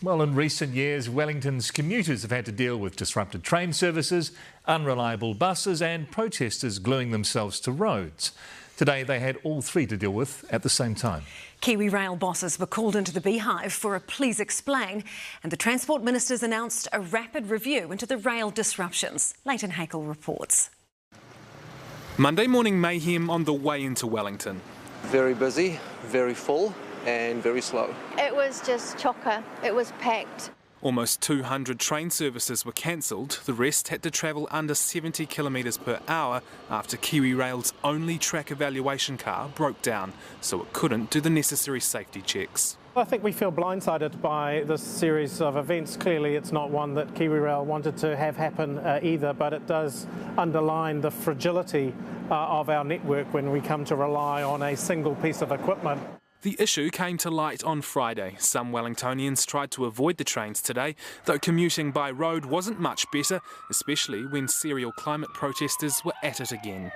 Well, in recent years, Wellington's commuters have had to deal with disrupted train services, unreliable buses and protesters gluing themselves to roads. Today, they had all three to deal with at the same time. Kiwi Rail bosses were called into the Beehive for a please explain, and the Transport Ministers announced a rapid review into the rail disruptions. Leighton Hakel reports. Monday morning mayhem on the way into Wellington. Very busy, very full and very slow. It was just chocker. It was packed. Almost 200 train services were cancelled. The rest had to travel under 70 kilometres per hour after Kiwi Rail's only track evaluation car broke down, so it couldn't do the necessary safety checks. I think we feel blindsided by this series of events. Clearly it's not one that Kiwi Rail wanted to have happen either, but it does underline the fragility of our network when we come to rely on a single piece of equipment. The issue came to light on Friday. Some Wellingtonians tried to avoid the trains today, though commuting by road wasn't much better, especially when serial climate protesters were at it again.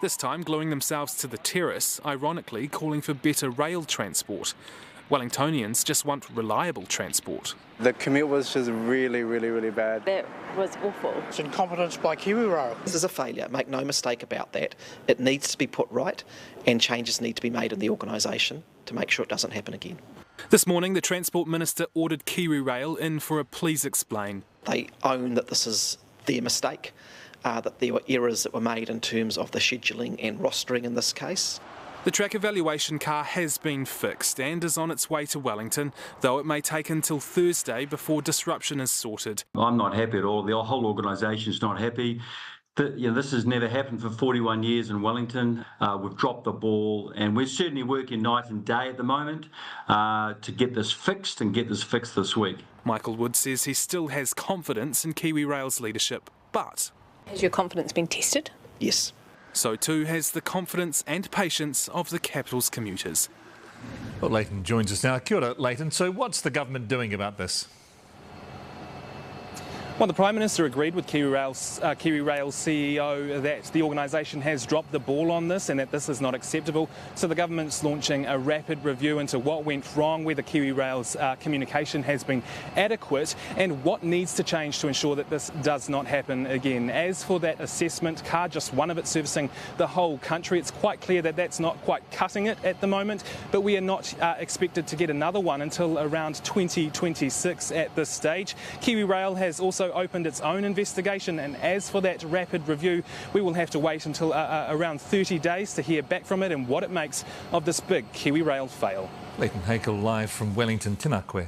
This time gluing themselves to the terrace, ironically calling for better rail transport. Wellingtonians just want reliable transport. The commute was just really bad. That was awful. It's incompetence by Kiwi Rail. This is a failure, make no mistake about that. It needs to be put right and changes need to be made in the organisation to make sure it doesn't happen again. This morning the Transport Minister ordered Kiwi Rail in for a please explain. They own that this is their mistake, that there were errors that were made in terms of the scheduling and rostering in this case. The track evaluation car has been fixed and is on its way to Wellington, though it may take until Thursday before disruption is sorted. I'm not happy at all. The whole organisation's not happy. This has never happened for 41 years in Wellington. We've dropped the ball and we're certainly working night and day at the moment to get this fixed and get this fixed this week. Michael Wood says he still has confidence in Kiwi Rail's leadership, but... Has your confidence been tested? Yes. So too has the confidence and patience of the capital's commuters. Well, Leighton joins us now. Kia ora, Leighton. So what's the government doing about this? Well, the Prime Minister agreed with Kiwi Rail's CEO that the organisation has dropped the ball on this and that this is not acceptable. So the government's launching a rapid review into what went wrong, whether Kiwi Rail's communication has been adequate and what needs to change to ensure that this does not happen again. As for that assessment car, just one of it servicing the whole country, it's quite clear that that's not quite cutting it at the moment, but we are not expected to get another one until around 2026 at this stage. Kiwi Rail has also opened its own investigation, and as for that rapid review, we will have to wait until around 30 days to hear back from it and what it makes of this big Kiwi Rail fail. Leighton Hakel live from Wellington, Tēnā koe.